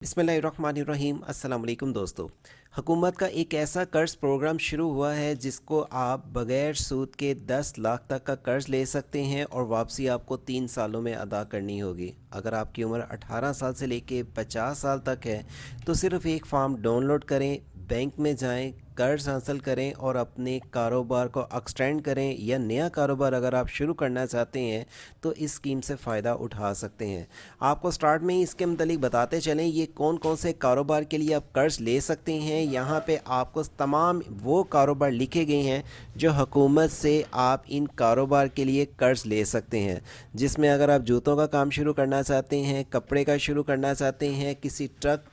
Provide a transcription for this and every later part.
बिस्मिल्लाहिर्रहमानिर्रहीम। अस्सलाम वालेकुम दोस्तों। हुकूमत का एक ऐसा कर्ज़ प्रोग्राम शुरू हुआ है जिसको आप बग़ैर सूद के 10 लाख तक का कर्ज़ ले सकते हैं और वापसी आपको 3 सालों में अदा करनी होगी। अगर आपकी उम्र 18 साल से लेके 50 साल तक है तो सिर्फ़ एक फॉर्म डाउनलोड करें, बैंक में जाएं, कर्ज हासिल करें और अपने कारोबार को एक्सटेंड करें या नया कारोबार अगर आप शुरू करना चाहते हैं तो इस स्कीम से फ़ायदा उठा सकते हैं। आपको स्टार्ट में ही इसके मतलब बताते चलें ये कौन कौन से कारोबार के लिए आप कर्ज ले सकते हैं। यहाँ पे आपको तमाम वो कारोबार लिखे गए हैं जो हुकूमत से आप इन कारोबार के लिए कर्ज ले सकते हैं, जिसमें अगर आप जूतों का काम शुरू करना चाहते हैं, कपड़े का शुरू करना चाहते हैं, किसी ट्रक,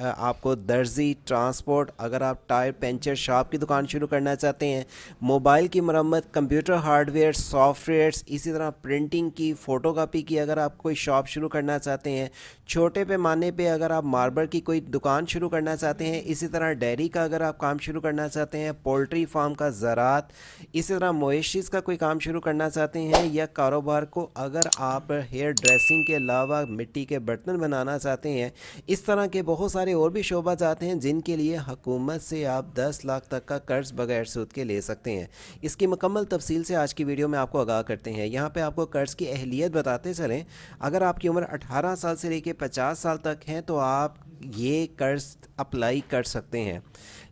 आपको दर्जी, ट्रांसपोर्ट, अगर आप टायर पंचर शॉप की दुकान शुरू करना चाहते हैं, मोबाइल की मरम्मत, कंप्यूटर हार्डवेयर, सॉफ्टवेयर्स, इसी तरह प्रिंटिंग की, फ़ोटोकॉपी की अगर आप कोई शॉप शुरू करना चाहते हैं, छोटे पैमाने पे अगर आप मार्बल की कोई दुकान शुरू करना चाहते हैं, इसी तरह डेयरी का अगर आप काम शुरू करना चाहते हैं, पोल्ट्री फार्म का, ज़राअत, इसी तरह मवेशिज़ का कोई काम शुरू करना चाहते हैं, या कारोबार को अगर आप हेयर ड्रेसिंग के अलावा मिट्टी के बर्तन बनाना चाहते हैं, इस तरह के बहुत सारे और भी शोबा जाते हैं जिनके लिए हुकूमत से आप 10 लाख तक का कर्ज बगैर सूद के ले सकते हैं। इसकी मुकम्मल तफसील से आज की वीडियो में आपको आगाह करते हैं। यहाँ पे आपको कर्ज की अहलियत बताते चलें। अगर आपकी उम्र 18 साल से लेकर 50 साल तक है तो आप ये कर्ज अप्लाई कर सकते हैं,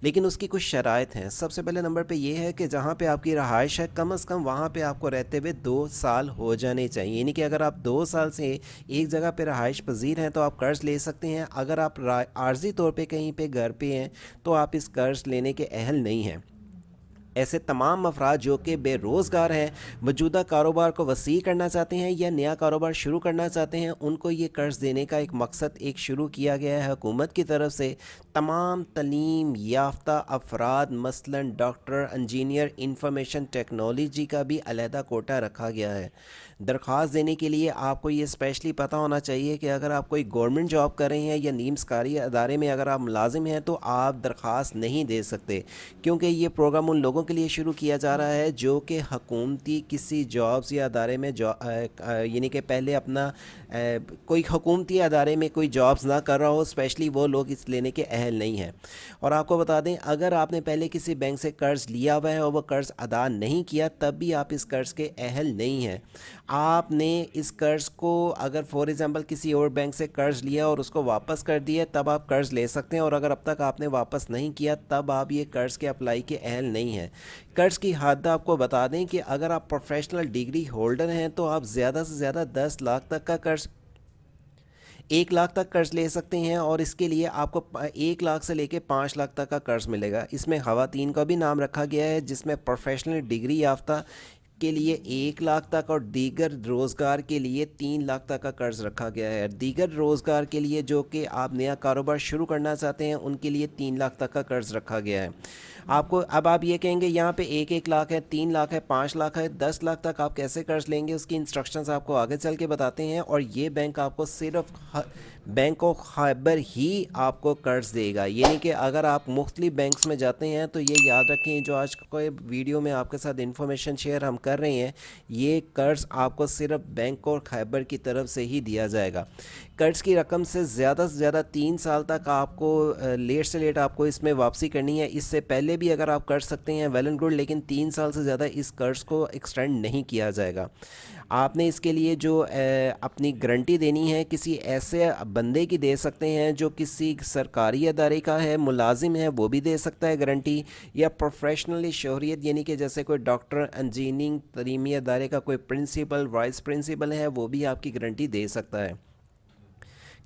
लेकिन उसकी कुछ शराइत हैं। सबसे पहले नंबर पे ये है कि जहाँ पे आपकी रहाइश है कम से कम वहाँ पे आपको रहते हुए 2 साल हो जाने चाहिए। यानी कि अगर आप 2 साल से एक जगह पे रहाइश पजीर हैं तो आप कर्ज़ ले सकते हैं। अगर आप आर्जी तौर पे कहीं पे घर पे हैं तो आप इस कर्ज़ लेने के अहल नहीं हैं। ऐसे तमाम अफराद जो कि बेरोज़गार हैं, मौजूदा कारोबार को वसी करना चाहते हैं या नया कारोबार शुरू करना चाहते हैं, उनको ये कर्ज़ देने का एक मकसद एक शुरू किया गया है हुकूमत की तरफ से। तमाम तलीम याफ्ता अफराद मसलन डॉक्टर, इंजीनियर, इंफॉर्मेशन टेक्नोलॉजी का भी अलहदा कोटा रखा गया है। दरख्वास्त देने के लिए आपको ये स्पेशली पता होना चाहिए कि अगर आप कोई गवर्नमेंट जॉब कर रहे हैं या नीम सरकारी अदारे में अगर आप मुलाजिम हैं तो आप दरख्वास्त नहीं दे सकते, क्योंकि ये प्रोग्राम उन लोगों के लिए शुरू किया जा रहा है जो कि हकूमती किसी जॉब्स या अदारे में यानी कि पहले अपना कोई हुकूमती अदारे में कोई जॉब्स ना कर रहा हो, स्पेशली वो लोग इस लेने के अहल नहीं हैं। और आपको बता दें, अगर आपने पहले किसी बैंक से कर्ज़ लिया हुआ है और वो कर्ज़ अदा नहीं किया तब भी आप इस कर्ज़ के अहल नहीं हैं। आपने इस कर्ज़ को अगर फॉर एग्ज़ाम्पल किसी और बैंक से कर्ज़ लिया और उसको वापस कर दिया तब आप कर्ज़ ले सकते हैं, और अगर अब तक आपने वापस नहीं किया तब आप ये कर्ज़ के अप्लाई के अहल नहीं हैं। कर्ज़ की हद आपको बता दें कि अगर आप प्रोफेशनल डिग्री होल्डर हैं तो आप ज़्यादा से ज़्यादा 10 लाख तक का कर्ज़ 1 लाख तक कर्ज़ ले सकते हैं, और इसके लिए आपको 1 लाख से लेके 5 लाख तक का कर्ज़ मिलेगा। इसमें ख़वातीन का भी नाम रखा गया है, जिसमें प्रोफेशनल डिग्री याफ्ता के लिए 1 लाख तक और दीगर रोज़गार के लिए 3 लाख तक का कर्ज़ रखा गया है। दीगर रोज़गार के लिए जो कि आप नया कारोबार शुरू करना चाहते हैं उनके लिए 3 लाख तक का कर्ज़ रखा गया है। आपको अब आप ये कहेंगे यहाँ पे 1 लाख है, 3 लाख है, 5 लाख है, 10 लाख तक आप कैसे कर्ज़ लेंगे, उसकी इंस्ट्रक्शंस आपको आगे चल के बताते हैं। और ये बैंक आपको सिर्फ बैंक ऑफ खैबर ही आपको कर्ज़ देगा। यानी कि अगर आप मुख्तलिफ बैंक्स में जाते हैं तो ये याद रखें, जो आज को वीडियो में आपके साथ इन्फॉर्मेशन शेयर हम कर रहे हैं, ये कर्ज़ आपको सिर्फ बैंक ऑफ खैबर की तरफ से ही दिया जाएगा। कर्ज़ की रकम से ज़्यादा 3 साल तक आपको लेट से लेट आपको इसमें वापसी करनी है। इससे पहले भी अगर आप कर सकते हैं वेल एंड गुड, लेकिन 3 साल से ज़्यादा इस कर्ज़ को एक्सटेंड नहीं किया जाएगा। आपने इसके लिए जो अपनी गारंटी देनी है किसी ऐसे बंदे की दे सकते हैं जो किसी सरकारी अदारे का है, मुलाजिम है, वो भी दे सकता है गारंटी, या प्रोफेशनली शहरियत यानी कि जैसे कोई डॉक्टर, इंजीनियरिंग, तलीमी अदारे का कोई प्रिंसिपल, वाइस प्रिंसिपल है, वो भी आपकी गारंटी दे सकता है।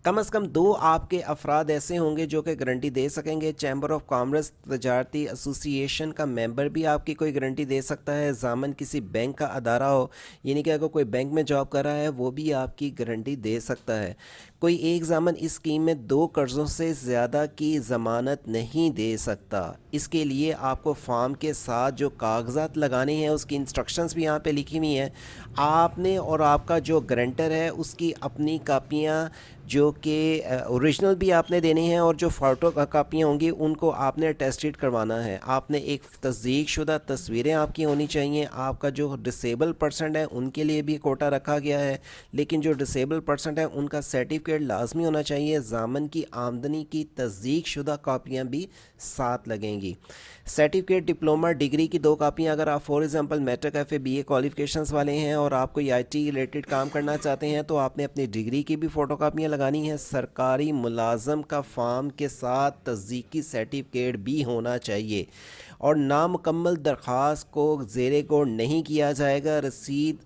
कम से कम 2 आपके अफराद ऐसे होंगे जो कि गारंटी दे सकेंगे। चैम्बर ऑफ कॉमर्स तजारती एसोसिएशन का मेंबर भी आपकी कोई गारंटी दे सकता है। ज़ामन किसी बैंक का अदारा हो, यानी कि अगर कोई बैंक में जॉब कर रहा है वो भी आपकी गारंटी दे सकता है। कोई एक ज़ामन इस स्कीम में 2 कर्ज़ों से ज़्यादा की ज़मानत नहीं दे सकता। इसके लिए आपको फॉर्म के साथ जो कागज़ात लगाने हैं उसकी इंस्ट्रक्शंस भी यहाँ पे लिखी हुई हैं। आपने और आपका जो गारंटर है उसकी अपनी कापियाँ जो कि ओरिजिनल भी आपने देने हैं, और जो फ़ोटो कापियाँ होंगी उनको आपने अटेस्टेड करवाना है। आपने एक तस्दीक शुदा तस्वीरें आपकी होनी चाहिए। आपका जो डिसेबल पर्सन है उनके लिए भी कोटा रखा गया है, लेकिन जो डिसेबल पर्सन है उनका सर्टिफिकेट सर्टिफिकेट लाजमी होना चाहिए। ज़ामन की आमदनी की तस्दीक शुदा कापियाँ भी साथ लगेंगी। सर्टिफिकेट, डिप्लोमा, डिग्री की 2 कापियाँ, अगर आप for example matric FA BA qualifications वाले हैं और आप कोई IT रिलेटेड काम करना चाहते हैं तो आपने अपनी डिग्री की भी फ़ोटो कापियाँ लगानी हैं। सरकारी मुलाजम का फॉर्म के साथ तस्दीकी सर्टिफिकेट भी होना चाहिए और नामुकम्मल दरख्वास्त को ज़ेरे गौर नहीं किया जाएगा। रसीद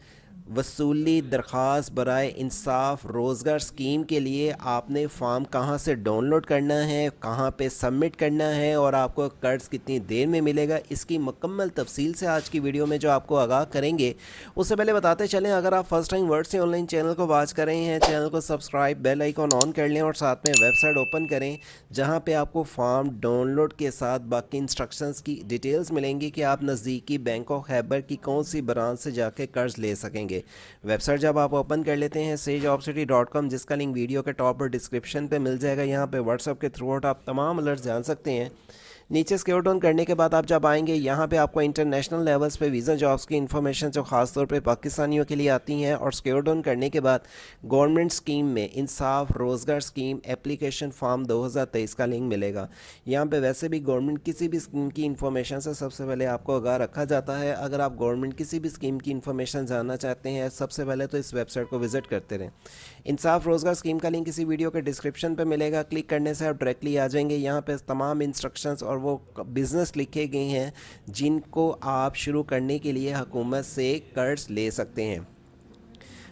वसूली दरख्वास्त बराए इंसाफ रोज़गार स्कीम के लिए आपने फॉर्म कहाँ से डाउनलोड करना है, कहाँ पे सबमिट करना है और आपको कर्ज कितनी देर में मिलेगा, इसकी मुकम्मल तफसील से आज की वीडियो में जो आपको आगाह करेंगे। उससे पहले बताते चलें, अगर आप फर्स्ट टाइम वर्ड से ऑनलाइन चैनल को वॉच कर रहे हैं, चैनल को सब्सक्राइब, बेल आइकॉन ऑन कर लें और साथ में वेबसाइट ओपन करें जहाँ पे आपको फॉर्म डाउनलोड के साथ बाकी इंस्ट्रक्शंस की डिटेल्स मिलेंगी कि आप नज़दीकी बैंक ऑफ खैबर की कौन सी ब्रांच से जाके कर्ज ले सकेंगे। वेबसाइट जब आप ओपन कर लेते हैं sejobcity.com, जिसका लिंक वीडियो के टॉप और डिस्क्रिप्शन पे मिल जाएगा, यहाँ पे व्हाट्सएप के थ्रू आउट आप तमाम अलर्ट जान सकते हैं। नीचे स्क्रॉल डाउन करने के बाद आप जब आएंगे यहाँ पे आपको इंटरनेशनल लेवल्स पे वीज़ा जॉब्स की इन्फॉर्मेशन जो ख़ास तौर पे पाकिस्तानियों के लिए आती हैं, और स्क्रॉल डाउन करने के बाद गवर्नमेंट स्कीम में इंसाफ रोज़गार स्कीम एप्लीकेशन फॉर्म 2023 का लिंक मिलेगा। यहाँ पे वैसे भी गवर्नमेंट किसी भी स्कीम की इन्फॉर्मेशन से सबसे पहले आपको आगाह रखा जाता है। अगर आप गवर्नमेंट किसी भी स्कीम की इन्फॉर्मेशन जानना चाहते हैं सबसे पहले तो इस वेबसाइट को विज़िट करते रहें। इंसाफ रोज़गार स्कीम का लिंक इसी वीडियो के डिस्क्रिप्शन पे मिलेगा। क्लिक करने से आप डायरेक्टली आ जाएंगे। यहाँ पे तमाम इंस्ट्रक्शंस और वो बिज़नेस लिखे गए हैं जिनको आप शुरू करने के लिए हुकूमत से कर्ज ले सकते हैं।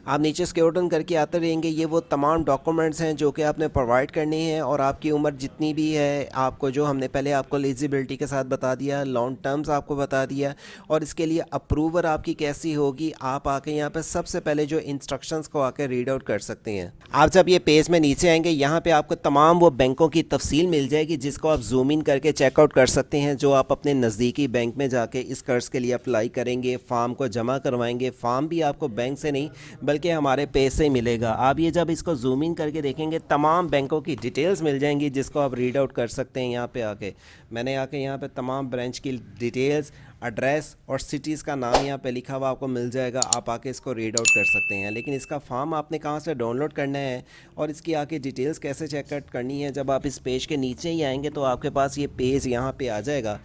आप नीचे स्क्रॉल डाउन करके आते रहेंगे। ये वो तमाम डॉक्यूमेंट्स हैं जो कि आपने प्रोवाइड करने हैं और आपकी उम्र जितनी भी है, आपको जो हमने पहले आपको एलिजिबिलिटी के साथ बता दिया, लॉन्ग टर्म्स आपको बता दिया और इसके लिए अप्रूवर आपकी कैसी होगी, आप आके यहाँ पे सबसे पहले जो इंस्ट्रक्शंस को आके रीड आउट कर सकते हैं। आप जब ये पेज में नीचे आएंगे यहाँ पे आपको तमाम वो बैंकों की तफसील मिल जाएगी जिसको आप जूम इन करके चेकआउट कर सकते हैं, जो आप अपने नज़दीकी बैंक में जाके इस कर्ज के लिए अप्लाई करेंगे, फॉर्म को जमा करवाएंगे। फॉर्म भी आपको बैंक से नहीं बल्कि हमारे पेज से ही मिलेगा। आप ये जब इसको जूम इन करके देखेंगे तमाम बैंकों की डिटेल्स मिल जाएंगी जिसको आप रीड आउट कर सकते हैं। यहाँ पे आके मैंने यहाँ पे तमाम ब्रांच की डिटेल्स, एड्रेस और सिटीज़ का नाम यहाँ पे लिखा हुआ आपको मिल जाएगा। आप आके इसको रीड आउट कर सकते हैं। लेकिन इसका फॉर्म आपने कहाँ से डाउनलोड करना है और इसकी आके डिटेल्स कैसे चेकआउट करनी है, जब आप इस पेज के नीचे ही आएंगे तो आपके पास ये पेज यहाँ पे आ जाएगा,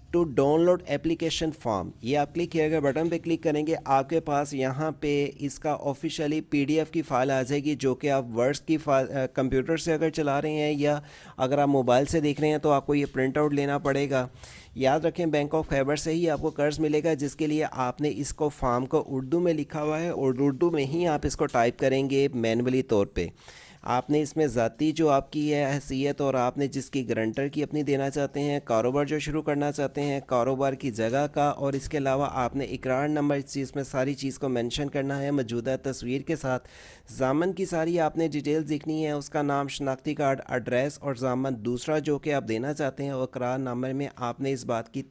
टू डाउनलोड एप्लीकेशन फॉर्म। ये आप क्लिक किएगा, बटन पे क्लिक करेंगे, आपके पास यहाँ पे इसका ऑफिशियली PDF की फ़ाइल आ जाएगी जो कि आप वर्ड्स की फाइल कंप्यूटर से अगर चला रहे हैं या अगर आप मोबाइल से देख रहे हैं तो आपको ये प्रिंट आउट लेना पड़ेगा। याद रखें बैंक ऑफ खैबर से ही आपको कर्ज मिलेगा, जिसके लिए आपने इसको फॉर्म को उर्दू में लिखा हुआ है और उर्दू में ही आप इसको टाइप करेंगे मैनुअली तौर पे। आपने इसमें ज़ाती जो आपकी है हैसियत और आपने जिसकी गारंटर की अपनी देना चाहते हैं, कारोबार जो शुरू करना चाहते हैं, कारोबार की जगह का, और इसके अलावा आपने इकरार नंबर, इस चीज़ में सारी चीज़ को मेंशन करना है मौजूदा तस्वीर के साथ। ज़ामन की सारी आपने डिटेल्स लिखनी है, उसका नाम, शनाख्ती कार्ड, एड्रेस और ज़ामन दूसरा जो कि आप देना चाहते हैं, और इकरार नंबर में आपने इस बात की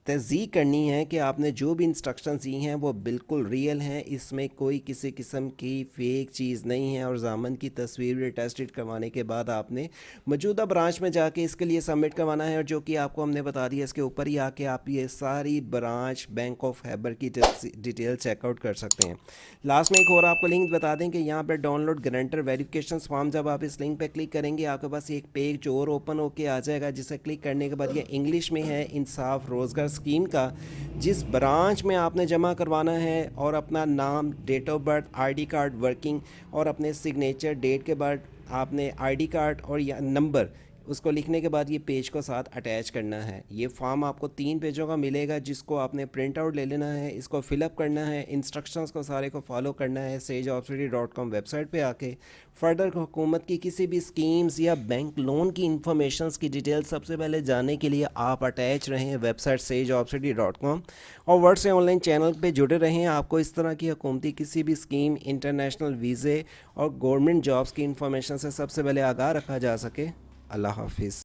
तस्दीक करनी है कि आपने जो भी इंस्ट्रक्शंस दी हैं वो बिल्कुल रियल हैं, इसमें कोई किसी किस्म की फ़ेक चीज़ नहीं है। और ज़ामन की तस्वीर अटैस्टेड करवाने के बाद आपने मौजूदा ब्रांच में जाके इसके लिए सबमिट करवाना है, और जो कि आपको हमने बता दिया इसके ऊपर ही आके आप ये सारी ब्रांच बैंक ऑफ खैबर की डिटेल चेकआउट कर सकते हैं। लास्ट में एक और आपको लिंक बता दें कि यहाँ पर डाउनलोड गारंटर वेरिफिकेशन फॉर्म, जब आप इस लिंक पर क्लिक करेंगे आपके पास एक पेज और ओपन होके आ जाएगा, जिसे क्लिक करने के बाद ये इंग्लिश में है इंसाफ रोज़गार स्कीम का, जिस ब्रांच में आपने जमा करवाना है, और अपना नाम, date of birth, ID card working और अपने सिग्नेचर, डेट के बाद आपने ID कार्ड और या नंबर उसको लिखने के बाद ये पेज को साथ अटैच करना है। ये फॉर्म आपको 3 पेजों का मिलेगा जिसको आपने प्रिंट आउट ले लेना है, इसको फिलअप करना है, इंस्ट्रक्शंस को सारे को फॉलो करना है। sejobcity.com वेबसाइट पे आके फर्दर हुकूमत की किसी भी स्कीम्स या बैंक लोन की इंफॉर्मेशंस की डिटेल सबसे पहले जानने के लिए आप अटैच रहें वेबसाइट sejobcity.com और वर्ड से ऑनलाइन चैनल पे जुड़े रहें। आपको इस तरह की हुकूमती किसी भी स्कीम, इंटरनेशनल वीज़े और गवर्नमेंट जॉब्स की इंफॉर्मेशन से सबसे पहले आगाह रखा जा सके। अल्लाह हाफिज़।